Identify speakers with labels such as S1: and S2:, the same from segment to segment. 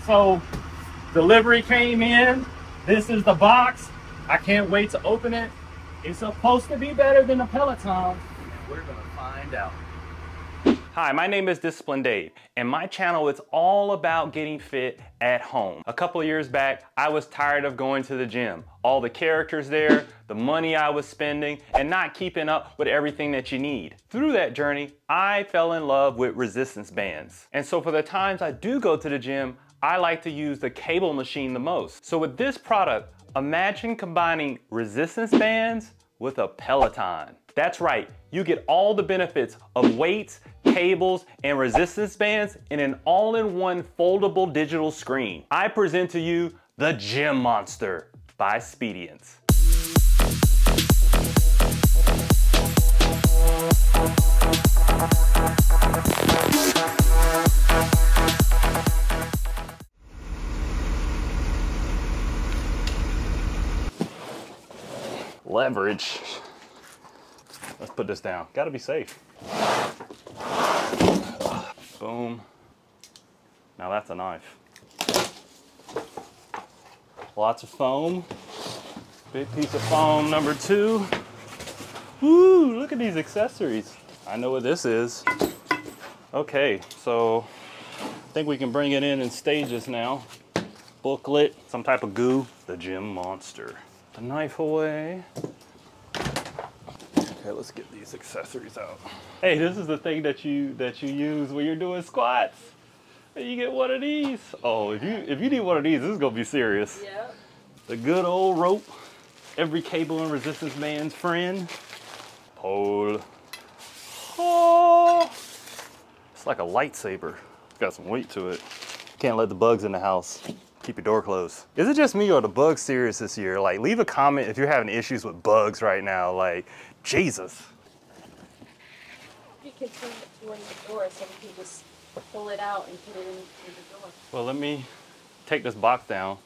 S1: So delivery came in. This is the box. I can't wait to open it. It's supposed to be better than the Peloton. And we're gonna find out. Hi, my name is Disciplined Dave, and my channel is all about getting fit at home. A couple of years back, I was tired of going to the gym. All the characters there, the money I was spending, and not keeping up with everything that you need. Through that journey, I fell in love with resistance bands. And so for the times I do go to the gym, I like to use the cable machine the most. So with this product, imagine combining resistance bands with a Peloton. That's right, you get all the benefits of weights, cables, and resistance bands in an all-in-one foldable digital screen. I present to you the Gym Monster by Speediance. Leverage. Let's put this down. Gotta be safe. Boom. Now that's a knife. Lots of foam. Big piece of foam number 2. Woo, look at these accessories. I know what this is. Okay, so I think we can bring it in stages now. Booklet, some type of goo. The Gym Monster. The knife away. Okay, let's get these accessories out. Hey, this is the thing that you use when you're doing squats. You get one of these. Oh, if you need one of these, this is gonna be serious. Yep. The good old rope. Every cable and resistance band's friend. Pole. Oh, it's like a lightsaber. It's got some weight to it. Can't let the bugs in the house. Keep your door closed. Is it just me or are the bugs serious this year? Like, leave a comment if you're having issues with bugs right now. Like, Jesus.
S2: You can turn it towards the door so we can just pull it out and put it in the door.
S1: Well, let me take this box down.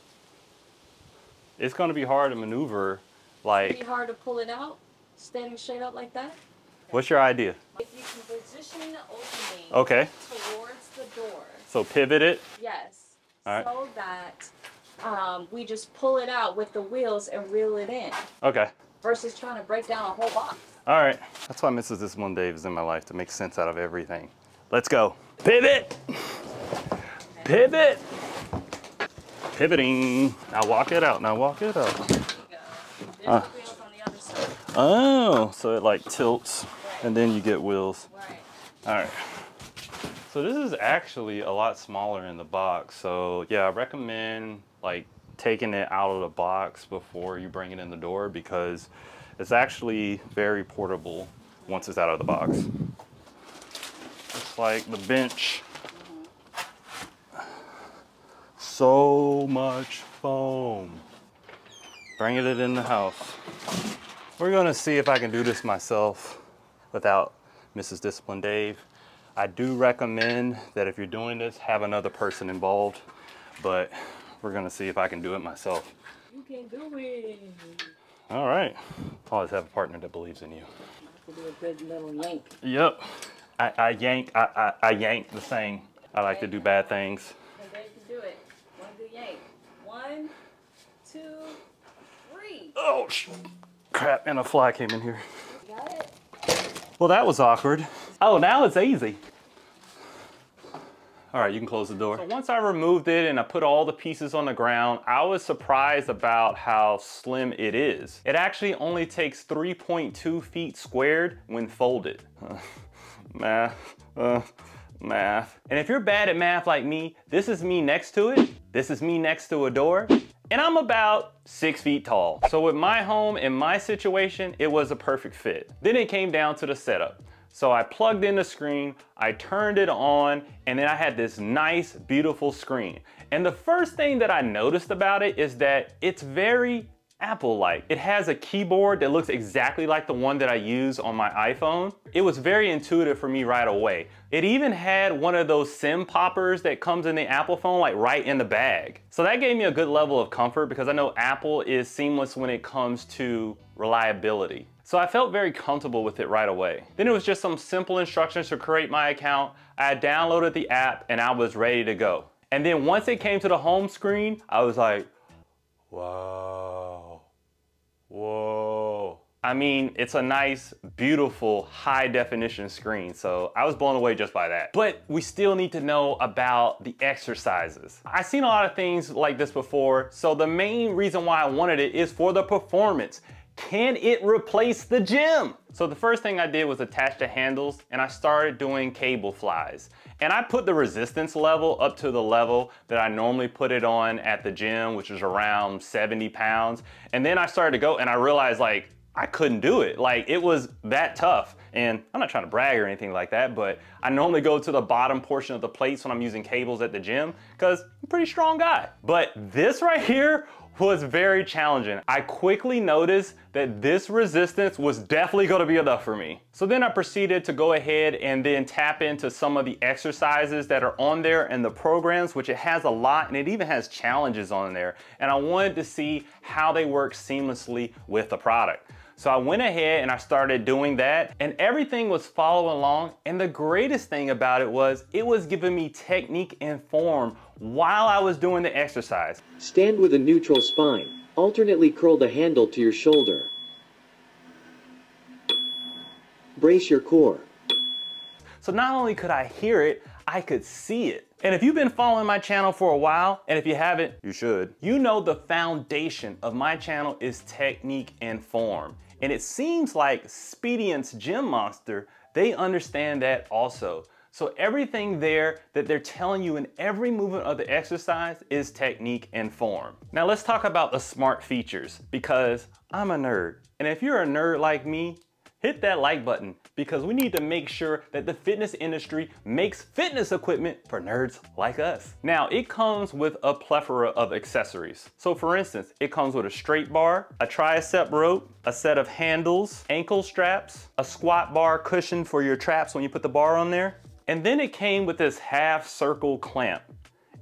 S1: It's gonna be hard to maneuver. Like,
S2: it's hard to pull it out, standing straight up like that.
S1: What's your idea?
S2: If you can position the opening towards the door.
S1: So pivot it?
S2: Yes.
S1: All right.
S2: So that we just pull it out with the wheels and reel it in.
S1: Okay.
S2: Versus trying to break down a whole box.
S1: All right. That's why Mrs. Disciplined Dave is in my life, to make sense out of everything. Let's go. Pivot. Okay. Pivot. Pivoting. Now walk it out. Now walk it out.
S2: There you go. There's the wheels on the other side.
S1: Oh, so it like tilts, and then you get wheels.
S2: Right.
S1: All right. So this is actually a lot smaller in the box. So yeah, I recommend like taking it out of the box before you bring it in the door, because it's actually very portable once it's out of the box. It's like the bench. So much foam. Bringing it in the house. We're gonna see if I can do this myself without Mrs. Disciplined Dave. I do recommend that if you're doing this, have another person involved, but we're gonna see if I can do it myself.
S2: You can do it.
S1: All right. Always have a partner that believes in you.
S2: I have to do a good little yank.
S1: Yep. I yank the thing. I like to do bad things.
S2: Okay, you can do it. One good yank. 1, 2, 3.
S1: Oh, crap, and a fly came in here.
S2: You got it?
S1: Well, that was awkward. Oh, now it's easy. All right, you can close the door. So once I removed it and I put all the pieces on the ground, I was surprised about how slim it is. It actually only takes 3.2 feet squared when folded. Math. And if you're bad at math like me, this is me next to it. This is me next to a door. And I'm about 6 feet tall. So with my home and my situation, it was a perfect fit. Then it came down to the setup. So I plugged in the screen, I turned it on, and then I had this nice, beautiful screen. And the first thing that I noticed about it is that it's very Apple-like. It has a keyboard that looks exactly like the one that I use on my iPhone. It was very intuitive for me right away. It even had one of those SIM poppers that comes in the Apple phone, like right in the bag. So that gave me a good level of comfort because I know Apple is seamless when it comes to reliability. So I felt very comfortable with it right away. Then it was just some simple instructions to create my account. I had downloaded the app and I was ready to go. And then once it came to the home screen, I was like, wow, whoa. I mean, it's a nice, beautiful, high definition screen. So I was blown away just by that. But we still need to know about the exercises. I've seen a lot of things like this before. So the main reason why I wanted it is for the performance. Can it replace the gym? So the first thing I did was attach the handles and I started doing cable flies. And I put the resistance level up to the level that I normally put it on at the gym, which is around 70 pounds. And then I started to go and I realized like, I couldn't do it. Like it was that tough. And I'm not trying to brag or anything like that, but I normally go to the bottom portion of the plates when I'm using cables at the gym because I'm a pretty strong guy. But this right here was very challenging. I quickly noticed that this resistance was definitely gonna be enough for me. So then I proceeded to go ahead and then tap into some of the exercises that are on there and the programs, which it has a lot and it even has challenges on there. And I wanted to see how they work seamlessly with the product. So I went ahead and I started doing that and everything was following along. And the greatest thing about it was giving me technique and form while I was doing the exercise.
S3: Stand with a neutral spine. Alternately curl the handle to your shoulder. Brace your core.
S1: So not only could I hear it, I could see it. And if you've been following my channel for a while, and if you haven't, you should, you know the foundation of my channel is technique and form. And it seems like Speediance Gym Monster, they understand that also. So everything there that they're telling you in every movement of the exercise is technique and form. Now let's talk about the smart features because I'm a nerd. And if you're a nerd like me, hit that like button because we need to make sure that the fitness industry makes fitness equipment for nerds like us. Now, it comes with a plethora of accessories. So for instance, it comes with a straight bar, a tricep rope, a set of handles, ankle straps, a squat bar cushion for your traps when you put the bar on there. And then it came with this half circle clamp.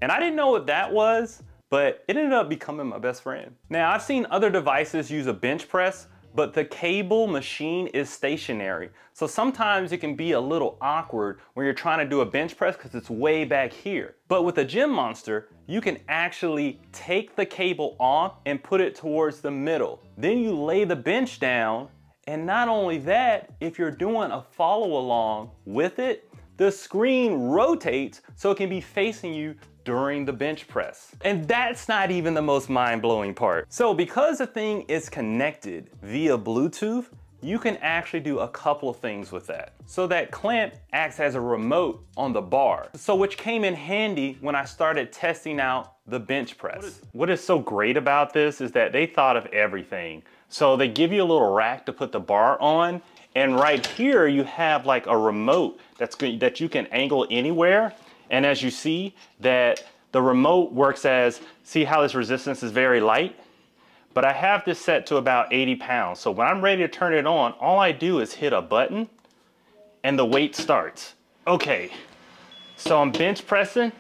S1: And I didn't know what that was, but it ended up becoming my best friend. Now, I've seen other devices use a bench press, but the cable machine is stationary. So sometimes it can be a little awkward when you're trying to do a bench press because it's way back here. But with the Gym Monster, you can actually take the cable off and put it towards the middle. Then you lay the bench down, and not only that, if you're doing a follow along with it, the screen rotates so it can be facing you during the bench press. And that's not even the most mind-blowing part. So because the thing is connected via Bluetooth, you can actually do a couple of things with that. So that clamp acts as a remote on the bar. So which came in handy when I started testing out the bench press. What is so great about this is that they thought of everything. So they give you a little rack to put the bar on, and right here you have like a remote that you can angle anywhere. And as you see that the remote works as, see how this resistance is very light? But I have this set to about 80 pounds. So when I'm ready to turn it on, all I do is hit a button and the weight starts. Okay, so I'm bench pressing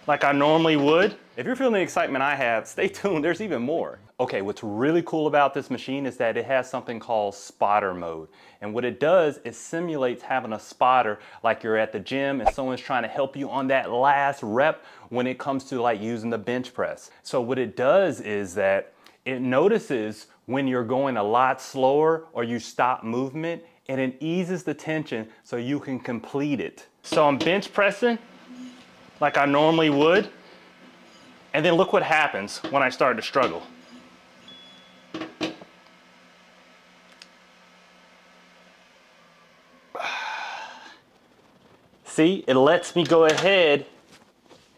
S1: like I normally would. If you're feeling the excitement I have, stay tuned, there's even more. Okay, what's really cool about this machine is that it has something called spotter mode. And what it does is simulates having a spotter like you're at the gym and someone's trying to help you on that last rep when it comes to like using the bench press. So what it does is that it notices when you're going a lot slower or you stop movement, and it eases the tension so you can complete it. So I'm bench pressing like I normally would. And then look what happens when I start to struggle. See, it lets me go ahead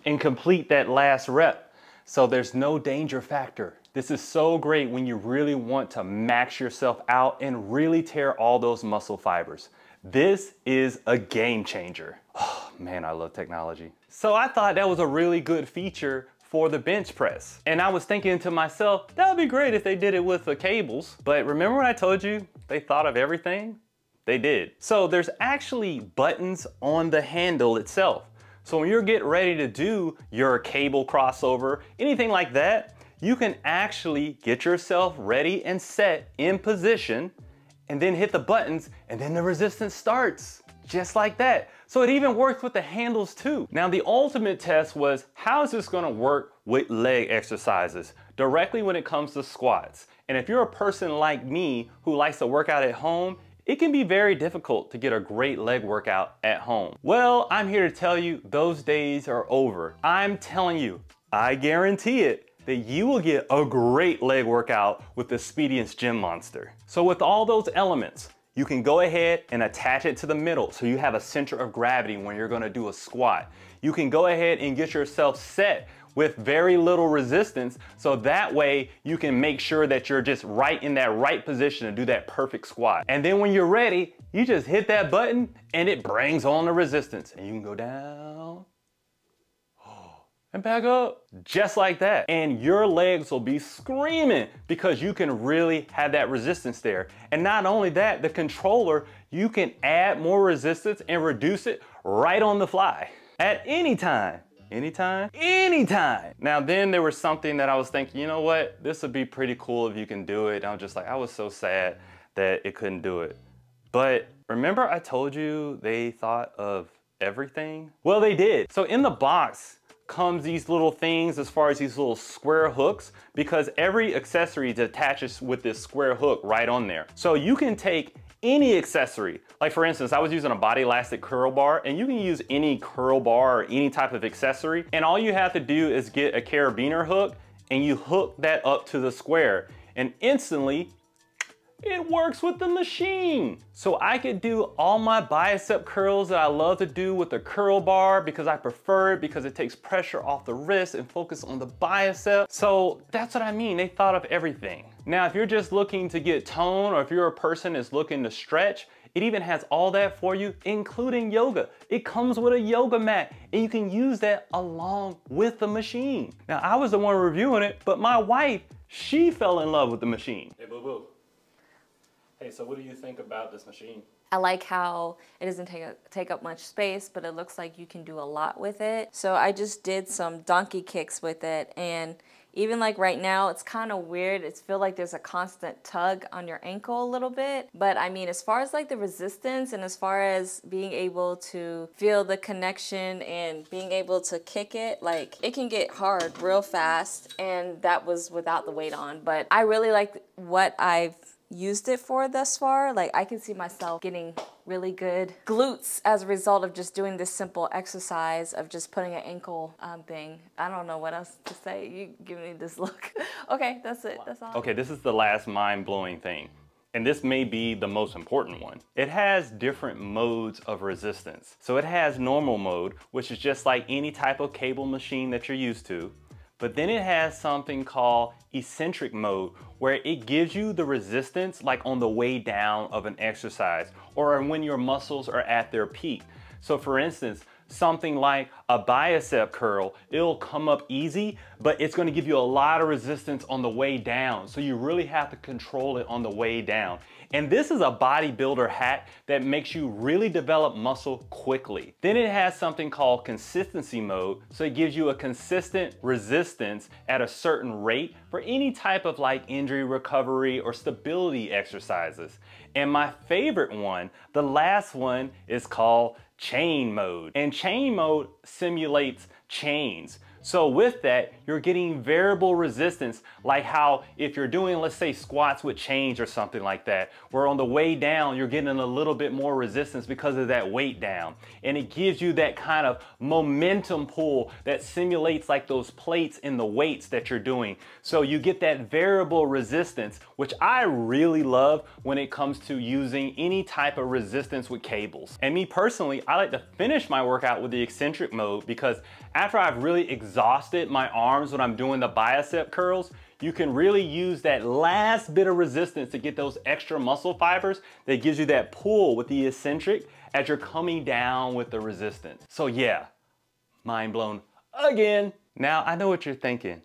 S1: and complete that last rep. So there's no danger factor. This is so great when you really want to max yourself out and really tear all those muscle fibers. This is a game changer. Oh man, I love technology. So I thought that was a really good feature for the bench press. And I was thinking to myself, that would be great if they did it with the cables. But remember when I told you they thought of everything? They did. So there's actually buttons on the handle itself. So when you're getting ready to do your cable crossover, anything like that, you can actually get yourself ready and set in position and then hit the buttons and then the resistance starts just like that. So it even works with the handles too. Now the ultimate test was, how is this gonna work with leg exercises directly when it comes to squats? And if you're a person like me who likes to work out at home, it can be very difficult to get a great leg workout at home. Well, I'm here to tell you those days are over. I'm telling you, I guarantee it, that you will get a great leg workout with the Speediance Gym Monster. So with all those elements, you can go ahead and attach it to the middle so you have a center of gravity when you're gonna do a squat. You can go ahead and get yourself set with very little resistance, so that way you can make sure that you're just right in that right position to do that perfect squat. And then when you're ready, you just hit that button and it brings on the resistance, and you can go down and back up, just like that. And your legs will be screaming because you can really have that resistance there. And not only that, the controller, you can add more resistance and reduce it right on the fly at any time. Anytime? Anytime! Now then there was something that I was thinking, you know what? This would be pretty cool if you can do it. And I was just like, I was so sad that it couldn't do it. But remember I told you they thought of everything? Well, they did. So in the box comes these little things as far as these little square hooks, because every accessory attaches with this square hook right on there. So you can take any accessory. Like for instance, I was using a body elastic curl bar, and you can use any curl bar or any type of accessory. And all you have to do is get a carabiner hook and you hook that up to the square, and instantly it works with the machine. So I could do all my bicep curls that I love to do with the curl bar because I prefer it, because it takes pressure off the wrist and focus on the bicep. So that's what I mean, they thought of everything. Now, if you're just looking to get tone, or if you're a person that's looking to stretch, it even has all that for you, including yoga. It comes with a yoga mat, and you can use that along with the machine. Now, I was the one reviewing it, but my wife, she fell in love with the machine. Hey, boo boo. Hey, so what do you think about this machine?
S2: I like how it doesn't take up much space, but it looks like you can do a lot with it. So I just did some donkey kicks with it, and even like right now, it's kind of weird. It feels like there's a constant tug on your ankle a little bit. But I mean, as far as like the resistance and as far as being able to feel the connection and being able to kick it, like it can get hard real fast, and that was without the weight on. But I really like what I've used it for thus far. Like I can see myself getting really good glutes as a result of just doing this simple exercise of just putting an ankle thing. I don't know what else to say. You give me this look. Okay, that's it. That's all.
S1: Okay, this is the last mind-blowing thing, and this may be the most important one. It has different modes of resistance. So it has normal mode, which is just like any type of cable machine that you're used to. But then it has something called eccentric mode, where it gives you the resistance like on the way down of an exercise, or when your muscles are at their peak. So for instance, something like a bicep curl, it'll come up easy, but it's gonna give you a lot of resistance on the way down. So you really have to control it on the way down. And this is a bodybuilder hack that makes you really develop muscle quickly. Then it has something called consistency mode. So it gives you a consistent resistance at a certain rate for any type of like injury recovery or stability exercises. And my favorite one, the last one, is called chain mode. And chain mode simulates chains. So with that, you're getting variable resistance, like how if you're doing, let's say, squats with chains or something like that, where on the way down, you're getting a little bit more resistance because of that weight down. And it gives you that kind of momentum pull that simulates like those plates in the weights that you're doing. So you get that variable resistance, which I really love when it comes to using any type of resistance with cables. And me personally, I like to finish my workout with the eccentric mode, because after I've really exhausted my arms when I'm doing the bicep curls, you can really use that last bit of resistance to get those extra muscle fibers that gives you that pull with the eccentric as you're coming down with the resistance. So yeah, mind blown again. Now I know what you're thinking.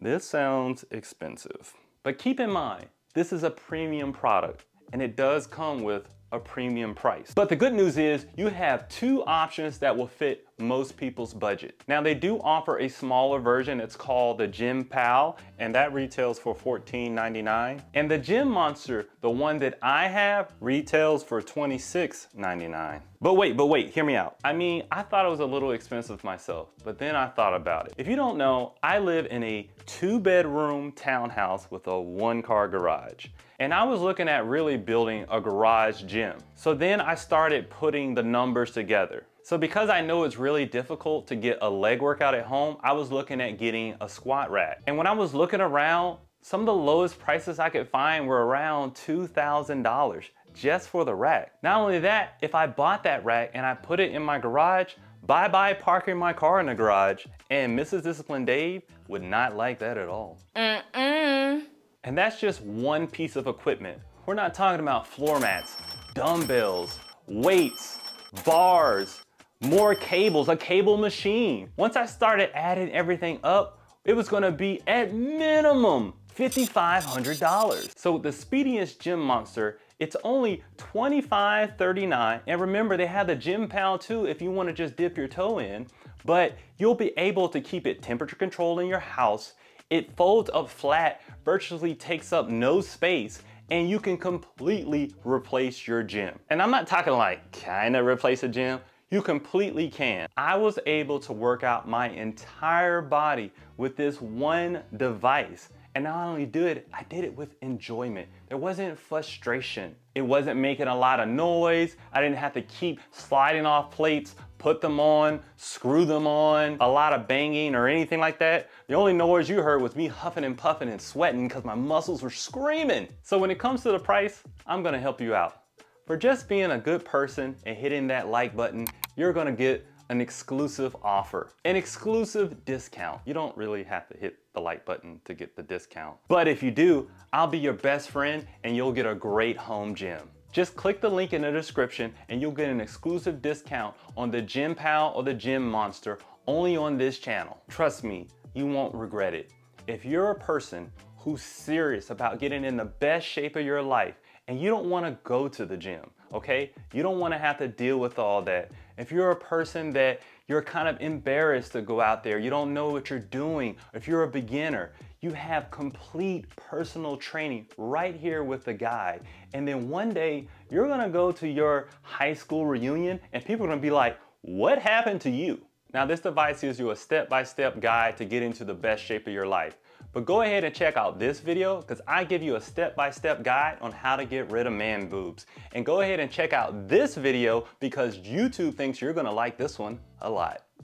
S1: This sounds expensive, but keep in mind, this is a premium product and it does come with a premium price. But the good news is you have two options that will fit
S4: most people's budget. Now they do offer a smaller version. It's called the Gym Pal, and that retails for $14.99. And the Gym Monster, the one that I have, retails for $26.99. But wait, hear me out. I mean, I thought it was a little expensive myself, but then I thought about it. If you don't know, I live in a 2-bedroom townhouse with a 1-car garage. And I was looking at really building a garage gym. So then I started putting the numbers together. So because I know it's really difficult to get a leg workout at home, I was looking at getting a squat rack. And when I was looking around, some of the lowest prices I could find were around $2,000 just for the rack. Not only that, if I bought that rack and I put it in my garage, bye-bye parking my car in the garage, and Mrs. Discipline Dave would not like that at all. And that's just one piece of equipment. We're not talking about floor mats, dumbbells, weights, bars, more cables, a cable machine. Once I started adding everything up, it was gonna be at minimum $5,500. So the Speediance Gym Monster, it's only $25.39. And remember, they have the Gym Pal too if you wanna just dip your toe in, but you'll be able to keep it temperature controlled in your house. It folds up flat, virtually takes up no space, and you can completely replace your gym. And I'm not talking like kinda replace a gym. You completely can. I was able to work out my entire body with this one device. And not only did I did it with enjoyment. There wasn't frustration. It wasn't making a lot of noise. I didn't have to keep sliding off plates, put them on, screw them on, a lot of banging or anything like that. The only noise you heard was me huffing and puffing and sweating because my muscles were screaming. So when it comes to the price, I'm gonna help you out. For just being a good person and hitting that like button, you're gonna get an exclusive offer, an exclusive discount. You don't really have to hit the like button to get the discount. But if you do, I'll be your best friend and you'll get a great home gym. Just click the link in the description and you'll get an exclusive discount on the Gym Pal or the Gym Monster only on this channel. Trust me, you won't regret it. If you're a person who's serious about getting in the best shape of your life and you don't want to go to the gym, okay? You don't want to have to deal with all that. If you're a person that you're kind of embarrassed to go out there, you don't know what you're doing, if you're a beginner, you have complete personal training right here with the guide. And then one day you're gonna go to your high school reunion and people are gonna be like, what happened to you? Now this device gives you a step-by-step guide to get into the best shape of your life. But go ahead and check out this video because I give you a step-by-step guide on how to get rid of man boobs. And go ahead and check out this video because YouTube thinks you're gonna like this one a lot.